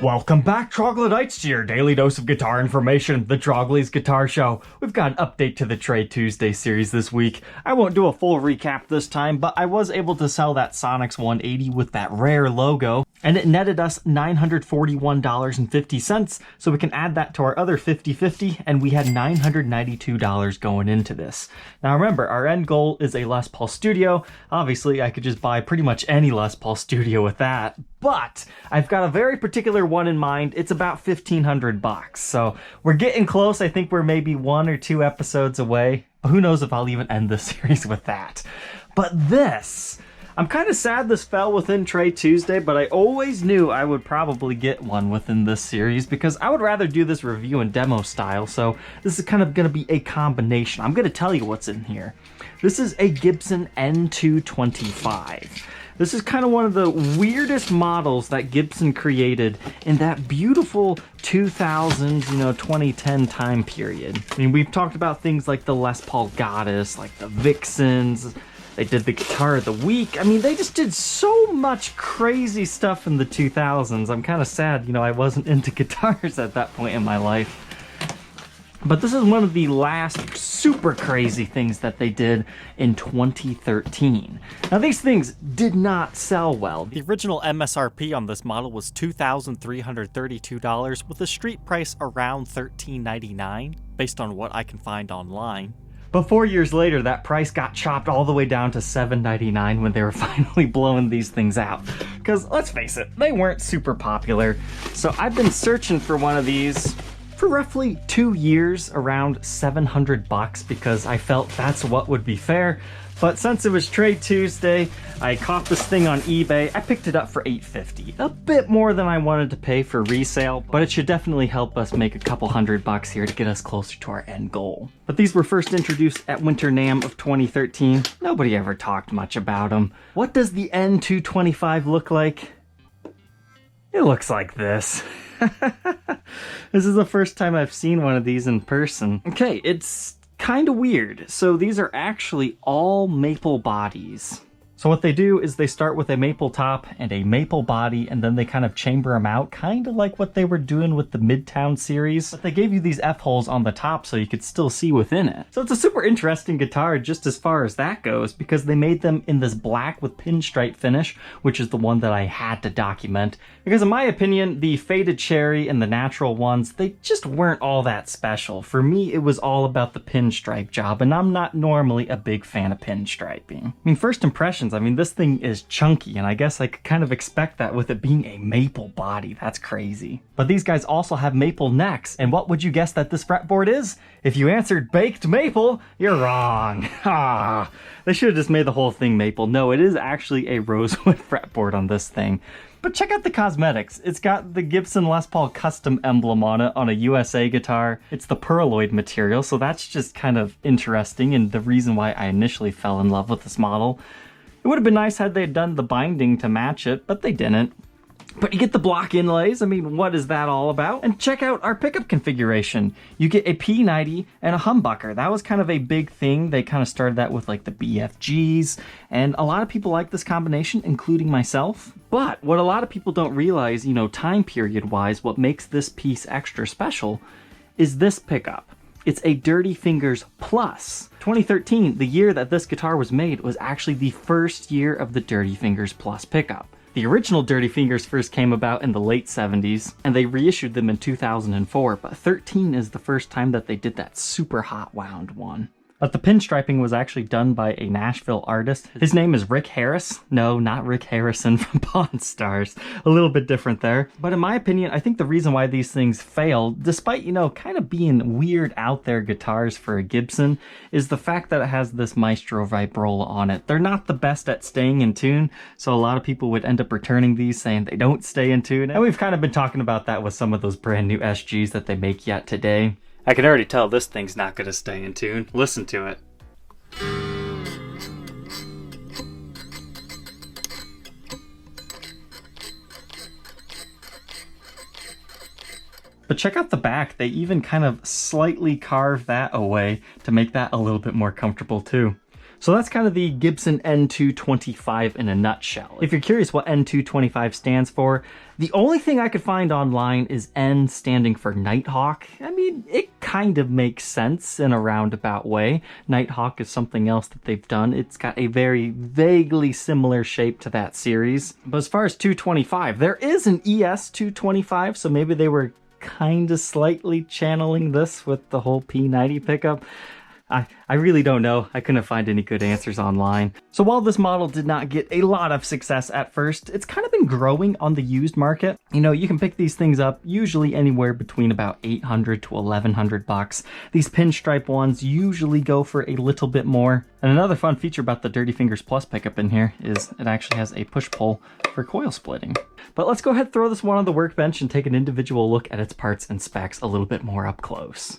Welcome back, Troglodytes, to your daily dose of guitar information, the Trogly's Guitar Show. We've got an update to the Trade Tuesday series this week. I won't do a full recap this time, but I was able to sell that Sonics 180 with that rare logo, and it netted us $941.50, so we can add that to our other 50/50, and we had $992 going into this. Now remember, our end goal is a Les Paul Studio. Obviously, I could just buy pretty much any Les Paul Studio with that, but I've got a very particular one in mind. It's about $1,500, so we're getting close. I think we're maybe 1 or 2 episodes away. Who knows if I'll even end the series with that. But this, I'm kind of sad this fell within Trade Tuesday, but I always knew I would probably get one within this series because I would rather do this review and demo style, so this is kind of going to be a combination. I'm going to tell you what's in here. This is a Gibson N-225. This is kind of one of the weirdest models that Gibson created in that beautiful 2000s, 2010 time period. I mean, we've talked about things like the Les Paul Goddess, like the Vixens. They did the Guitar of the Week. I mean, they just did so much crazy stuff in the 2000s. I'm kind of sad, I wasn't into guitars at that point in my life. But this is one of the last super crazy things that they did in 2013. Now, these things did not sell well. The original MSRP on this model was $2,332 with a street price around $1,399 based on what I can find online. But 4 years later, that price got chopped all the way down to $799 when they were finally blowing these things out. Because let's face it, they weren't super popular. So I've been searching for one of these for roughly 2 years, around $700, because I felt that's what would be fair. But since it was Trade Tuesday, I caught this thing on eBay. I picked it up for $850, a bit more than I wanted to pay for resale, but it should definitely help us make a couple $100 here to get us closer to our end goal. But these were first introduced at Winter NAMM of 2013. Nobody ever talked much about them. What does the N-225 look like? It looks like this. This is the first time I've seen one of these in person. Okay, it's kind of weird. So these are actually all maple bodies. So what they do is they start with a maple top and a maple body, and then they kind of chamber them out, kind of like what they were doing with the Midtown series. But they gave you these F-holes on the top so you could still see within it. So it's a super interesting guitar just as far as that goes, because they made them in this black with pinstripe finish, which is the one that I had to document. Because in my opinion, the faded cherry and the natural ones, they just weren't all that special. For me, it was all about the pinstripe job, and I'm not normally a big fan of pinstriping. I mean, first impressions, this thing is chunky, and I guess I could kind of expect that with it being a maple body. That's crazy. But these guys also have maple necks, and what would you guess that this fretboard is? If you answered baked maple, you're wrong. They should have just made the whole thing maple. No, it is actually a rosewood fretboard on this thing. But check out the cosmetics. It's got the Gibson Les Paul custom emblem on it on a USA guitar. It's the Perloid material, so that's just kind of interesting and the reason why I initially fell in love with this model. It would have been nice had they had done the binding to match it, but they didn't. But you get the block inlays. I mean, what is that all about? And check out our pickup configuration. You get a P90 and a humbucker. That was kind of a big thing. They kind of started that with like the BFGs, and a lot of people like this combination, including myself. But what a lot of people don't realize, time period wise, what makes this piece extra special is this pickup. It's a Dirty Fingers Plus. 2013, the year that this guitar was made, was actually the first year of the Dirty Fingers Plus pickup. The original Dirty Fingers first came about in the late 70s, and they reissued them in 2004, but 13 is the first time that they did that super hot wound one. But the pinstriping was actually done by a Nashville artist. His name is Rick Harris. No, not Rick Harrison from Pawn Stars. A little bit different there. But in my opinion, I think the reason why these things fail, despite, kind of being weird out there guitars for a Gibson, is the fact that it has this Maestro Vibrola on it. They're not the best at staying in tune, so a lot of people would end up returning these saying they don't stay in tune. And we've kind of been talking about that with some of those brand new SGs that they make yet today. I can already tell this thing's not going to stay in tune. Listen to it. But check out the back. They even kind of slightly carve that away to make that a little bit more comfortable too. So that's kind of the Gibson N-225 in a nutshell. If you're curious what N-225 stands for, the only thing I could find online is N standing for Nighthawk. I mean, it kind of makes sense in a roundabout way. Nighthawk is something else that they've done. It's got a very vaguely similar shape to that series. But as far as 225, there is an ES-225, so maybe they were kind of slightly channeling this with the whole P90 pickup. I really don't know. I couldn't find any good answers online. So while this model did not get a lot of success at first, it's kind of been growing on the used market. You know, you can pick these things up usually anywhere between about $800 to $1,100. These Pinstripe ones usually go for a little bit more. And another fun feature about the Dirty Fingers Plus pickup in here is it actually has a push-pull for coil splitting. But let's go ahead and throw this one on the workbench and take an individual look at its parts and specs a little bit more up close.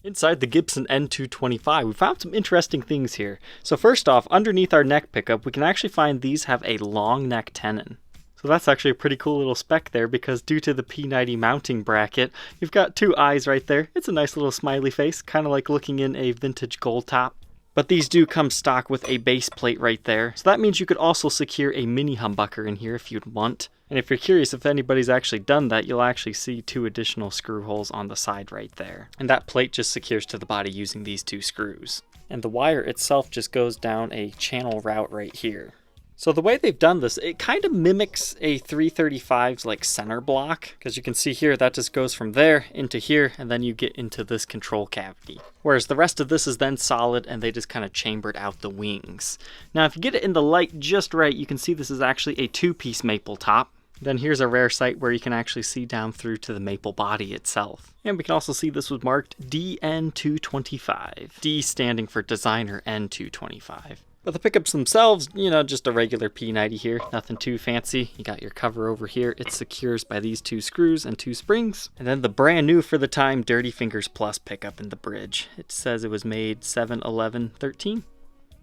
Inside the Gibson N-225, we found some interesting things here. So first off, underneath our neck pickup, we can actually find these have a long neck tenon. So that's actually a pretty cool little spec there, because due to the P90 mounting bracket, you've got two eyes right there. It's a nice little smiley face, kind of like looking in a vintage gold top. But these do come stock with a base plate right there. So that means you could also secure a mini humbucker in here if you'd want. And if you're curious if anybody's actually done that, you'll actually see two additional screw holes on the side right there. And that plate just secures to the body using these two screws. And the wire itself just goes down a channel route right here. So the way they've done this, it kind of mimics a 335's like center block, because you can see here that just goes from there into here, and then you get into this control cavity. Whereas the rest of this is then solid, and they just kind of chambered out the wings. Now if you get it in the light just right, you can see this is actually a two-piece maple top. Then here's a rare sight where you can actually see down through to the maple body itself. And we can also see this was marked DN225. D standing for designer N225. But the pickups themselves, you know, just a regular P90 here, nothing too fancy. You got your cover over here. It secures by these two screws and two springs. And then the brand new for the time Dirty Fingers Plus pickup in the bridge. It says it was made 7/11/13.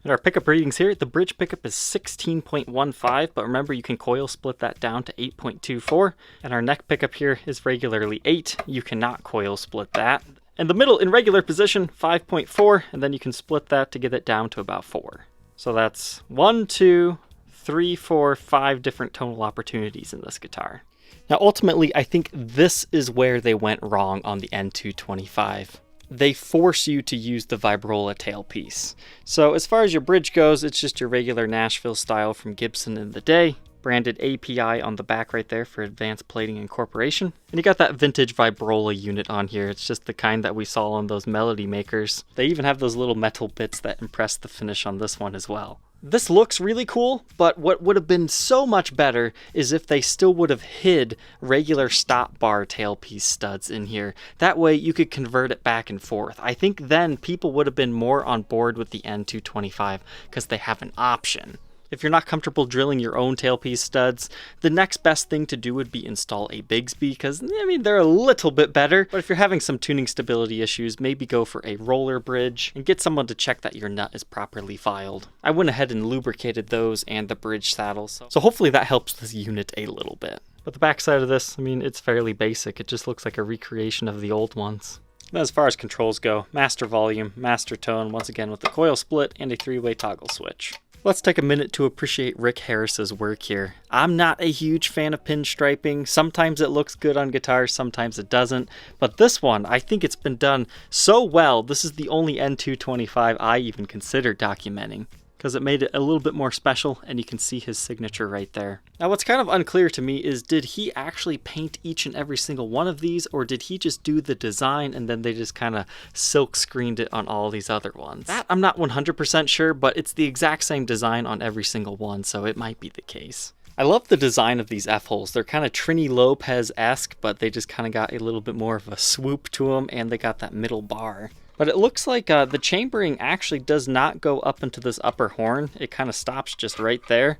And our pickup readings here, the bridge pickup is 16.15, but remember you can coil split that down to 8.24. And our neck pickup here is regularly 8. You cannot coil split that. And the middle in regular position, 5.4, and then you can split that to get it down to about 4. So that's 1, 2, 3, 4, 5 different tonal opportunities in this guitar. Now ultimately, I think this is where they went wrong on the N-225. They force you to use the vibrola tailpiece. So as far as your bridge goes, it's just your regular Nashville style from Gibson in the day. Branded API on the back right there for advanced plating incorporation. And you got that vintage vibrola unit on here. It's just the kind that we saw on those Melody Makers. They even have those little metal bits that impress the finish on this one as well. This looks really cool, but what would have been so much better is if they still would have hid regular stop bar tailpiece studs in here. That way you could convert it back and forth. I think then people would have been more on board with the N-225 because they have an option. If you're not comfortable drilling your own tailpiece studs, the next best thing to do would be install a Bigsby, because, I mean, they're a little bit better. But if you're having some tuning stability issues, maybe go for a roller bridge and get someone to check that your nut is properly filed. I went ahead and lubricated those and the bridge saddles, so hopefully that helps this unit a little bit. But the backside of this, I mean, it's fairly basic. It just looks like a recreation of the old ones. As far as controls go, master volume, master tone, once again with the coil split and a 3-way toggle switch. Let's take a minute to appreciate Rick Harris's work here. I'm not a huge fan of pinstriping. Sometimes it looks good on guitars, sometimes it doesn't. But this one, I think it's been done so well. This is the only N-225 I even consider documenting, because it made it a little bit more special, and you can see his signature right there. Now what's kind of unclear to me is, did he actually paint each and every single one of these, or did he just do the design and then they just kind of silk screened it on all these other ones? That I'm not 100% sure, but it's the exact same design on every single one, so it might be the case. I love the design of these F-holes. They're kind of Trini Lopez-esque, but they just kind of got a little bit more of a swoop to them, and they got that middle bar. But it looks like the chambering actually does not go up into this upper horn. It kind of stops just right there.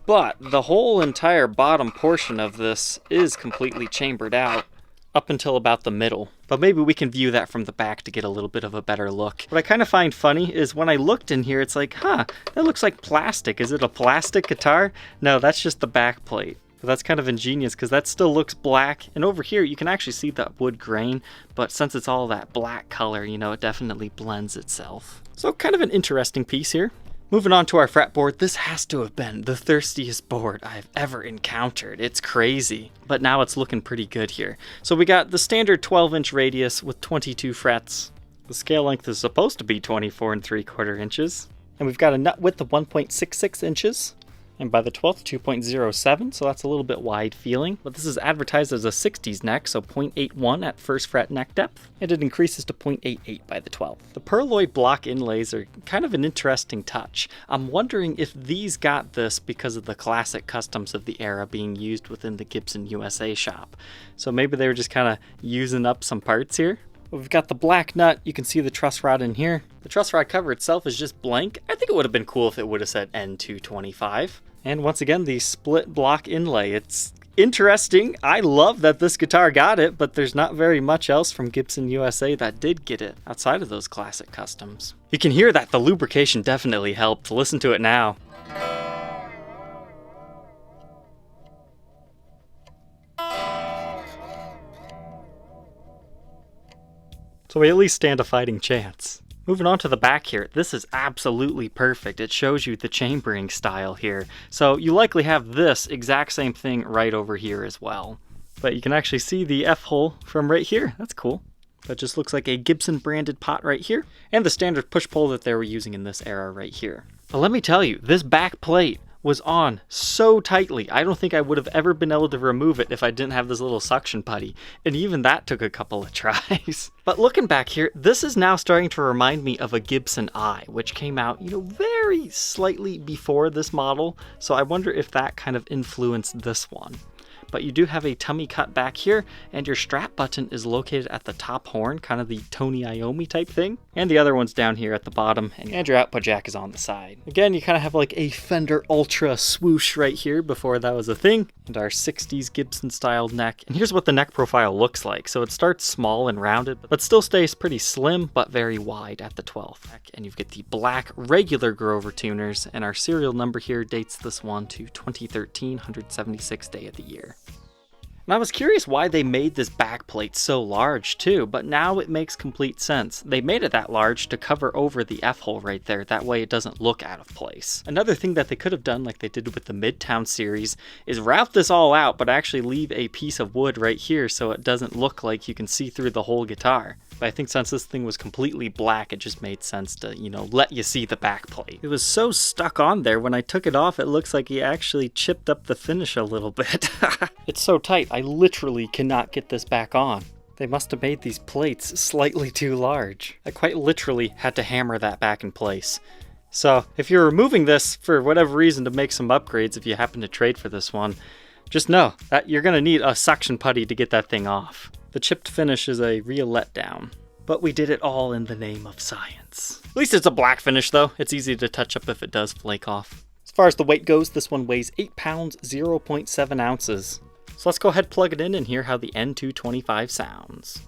But the whole entire bottom portion of this is completely chambered out up until about the middle. But maybe we can view that from the back to get a little bit of a better look. What I kind of find funny is when I looked in here, it's like, huh, that looks like plastic. Is it a plastic guitar? No, that's just the back plate. But that's kind of ingenious because that still looks black. And over here, you can actually see that wood grain. But since it's all that black color, you know, it definitely blends itself. So kind of an interesting piece here. Moving on to our fretboard, this has to have been the thirstiest board I've ever encountered. It's crazy, but now it's looking pretty good here. So we got the standard 12-inch radius with 22 frets. The scale length is supposed to be 24 3/4 inches. And we've got a nut width of 1.66 inches. And by the 12th, 2.07, so that's a little bit wide feeling. But this is advertised as a 60s neck, so 0.81 at first fret neck depth. And it increases to 0.88 by the 12th. The Perloid block inlays are kind of an interesting touch. I'm wondering if these got this because of the classic customs of the era being used within the Gibson USA shop. So maybe they were just kind of using up some parts here. We've got the black nut. You can see the truss rod in here. The truss rod cover itself is just blank. I think it would have been cool if it would have said N-225. And once again, the split block inlay. It's interesting. I love that this guitar got it, but there's not very much else from Gibson USA that did get it outside of those classic customs. You can hear that the lubrication definitely helped. Listen to it now. So we at least stand a fighting chance. Moving on to the back here, this is absolutely perfect. It shows you the chambering style here. So you likely have this exact same thing right over here as well. But you can actually see the F-hole from right here. That's cool. That just looks like a Gibson branded pot right here. And the standard push-pull that they were using in this era right here. But let me tell you, this back plate was on so tightly. I don't think I would have ever been able to remove it if I didn't have this little suction putty. And even that took a couple of tries. But looking back here, this is now starting to remind me of a Gibson I, which came out, you know, very slightly before this model. So I wonder if that kind of influenced this one. But you do have a tummy cut back here, and your strap button is located at the top horn, kind of the Tony Iommi type thing. And the other one's down here at the bottom, and your output jack is on the side. Again, you kind of have like a Fender Ultra swoosh right here before that was a thing. And our 60s Gibson styled neck. And here's what the neck profile looks like. So it starts small and rounded, but still stays pretty slim, but very wide at the 12th. And you get the black regular Grover tuners, and our serial number here dates this one to 2013, 176th day of the year. And I was curious why they made this back plate so large too, but now it makes complete sense. They made it that large to cover over the F-hole right there, that way it doesn't look out of place. Another thing that they could have done, like they did with the Midtown series, is route this all out, but actually leave a piece of wood right here so it doesn't look like you can see through the whole guitar. But I think since this thing was completely black, it just made sense to, you know, let you see the back plate. It was so stuck on there, when I took it off, it looks like he actually chipped up the finish a little bit. It's so tight, I literally cannot get this back on. They must have made these plates slightly too large. I quite literally had to hammer that back in place. So if you're removing this for whatever reason to make some upgrades, if you happen to trade for this one, just know that you're gonna need a suction putty to get that thing off. The chipped finish is a real letdown. But we did it all in the name of science. At least it's a black finish though. It's easy to touch up if it does flake off. As far as the weight goes, this one weighs 8 pounds, 0.7 ounces. So let's go ahead and plug it in and hear how the N-225 sounds.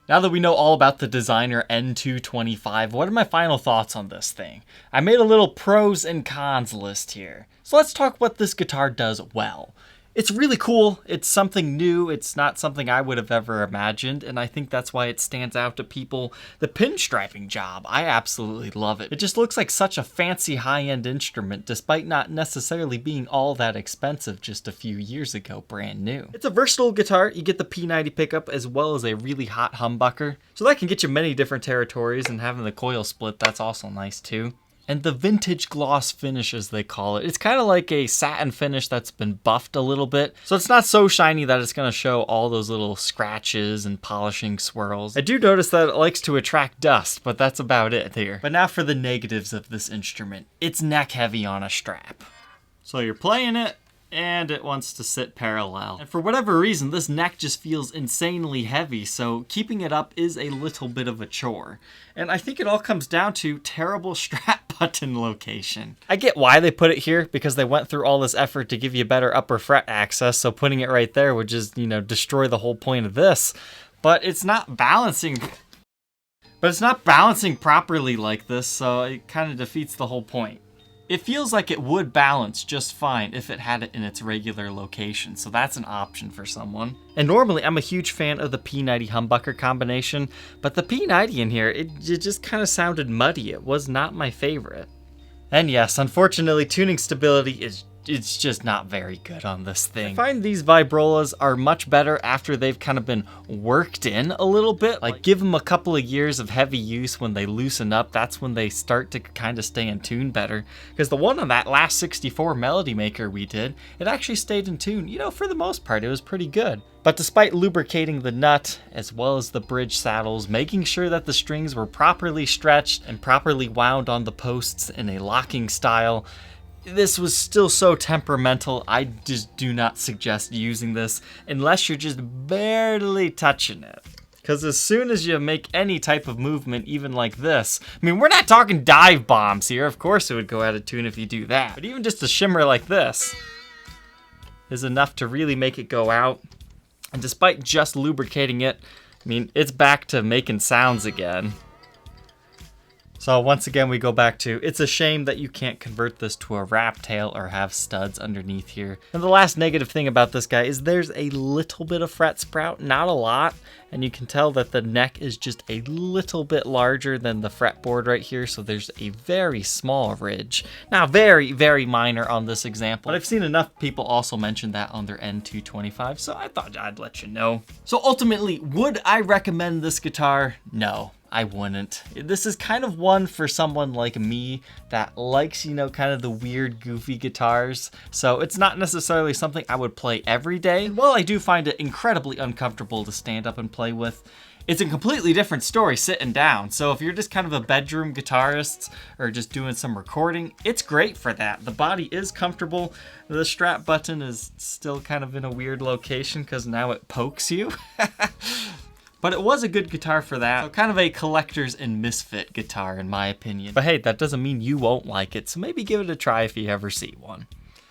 Now that we know all about the designer N-225, what are my final thoughts on this thing? I made a little pros and cons list here. So let's talk what this guitar does well. It's really cool. It's something new. It's not something I would have ever imagined, and I think that's why it stands out to people. The pinstriping job, I absolutely love it. It just looks like such a fancy high-end instrument, despite not necessarily being all that expensive just a few years ago, brand new. It's a versatile guitar. You get the P90 pickup as well as a really hot humbucker, so that can get you many different territories, and having the coil split, that's also nice too. And the vintage gloss finish, as they call it, it's kind of like a satin finish that's been buffed a little bit. So it's not so shiny that it's going to show all those little scratches and polishing swirls. I do notice that it likes to attract dust, but that's about it here. But now for the negatives of this instrument. It's neck heavy on a strap. So you're playing it, and it wants to sit parallel. And for whatever reason, this neck just feels insanely heavy, so keeping it up is a little bit of a chore. And I think it all comes down to terrible strap button location. I get why they put it here, because they went through all this effort to give you better upper fret access, so putting it right there would just, destroy the whole point of this. But it's not balancing properly like this, so it kind of defeats the whole point. It feels like it would balance just fine if it had it in its regular location, so that's an option for someone. And normally I'm a huge fan of the P90 humbucker combination, but the P90 in here, it just kind of sounded muddy. It was not my favorite. And yes, unfortunately, tuning stability it's just not very good on this thing. I find these vibrolas are much better after they've kind of been worked in a little bit. Like, give them a couple of years of heavy use. When they loosen up, that's when they start to kind of stay in tune better. Because the one on that last 64 Melody Maker we did, it actually stayed in tune. For the most part, it was pretty good. But despite lubricating the nut, as well as the bridge saddles, making sure that the strings were properly stretched and properly wound on the posts in a locking style, this was still so temperamental. I just do not suggest using this unless you're just barely touching it. Because as soon as you make any type of movement, even like this, we're not talking dive bombs here. Of course it would go out of tune if you do that. But even just a shimmer like this is enough to really make it go out. And despite just lubricating it, it's back to making sounds again. So once again, we go back to, it's a shame that you can't convert this to a wrap tail or have studs underneath here. And the last negative thing about this guy is there's a little bit of fret sprout, not a lot. And you can tell that the neck is just a little bit larger than the fretboard right here. So there's a very small ridge. Now, very, very minor on this example. But I've seen enough people also mention that on their N-225. So I thought I'd let you know. So ultimately, would I recommend this guitar? No. I wouldn't. This is kind of one for someone like me that likes, kind of the weird, goofy guitars. So it's not necessarily something I would play every day. And while I do find it incredibly uncomfortable to stand up and play with, it's a completely different story sitting down. So if you're just kind of a bedroom guitarist or just doing some recording, it's great for that. The body is comfortable. The strap button is still kind of in a weird location because now it pokes you. But it was a good guitar for that. So kind of a collector's and misfit guitar in my opinion. But hey, that doesn't mean you won't like it, so maybe give it a try if you ever see one.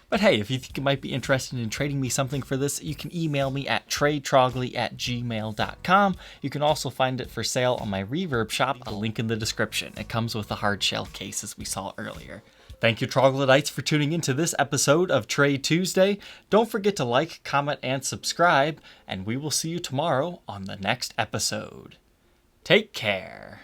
But hey, if you think you might be interested in trading me something for this, you can email me at tradetrogly@gmail.com. You can also find it for sale on my Reverb shop, a link in the description. It comes with a hard shell case as we saw earlier. Thank you, Troglodytes, for tuning into this episode of Trade Tuesday. Don't forget to like, comment, and subscribe, and we will see you tomorrow on the next episode. Take care.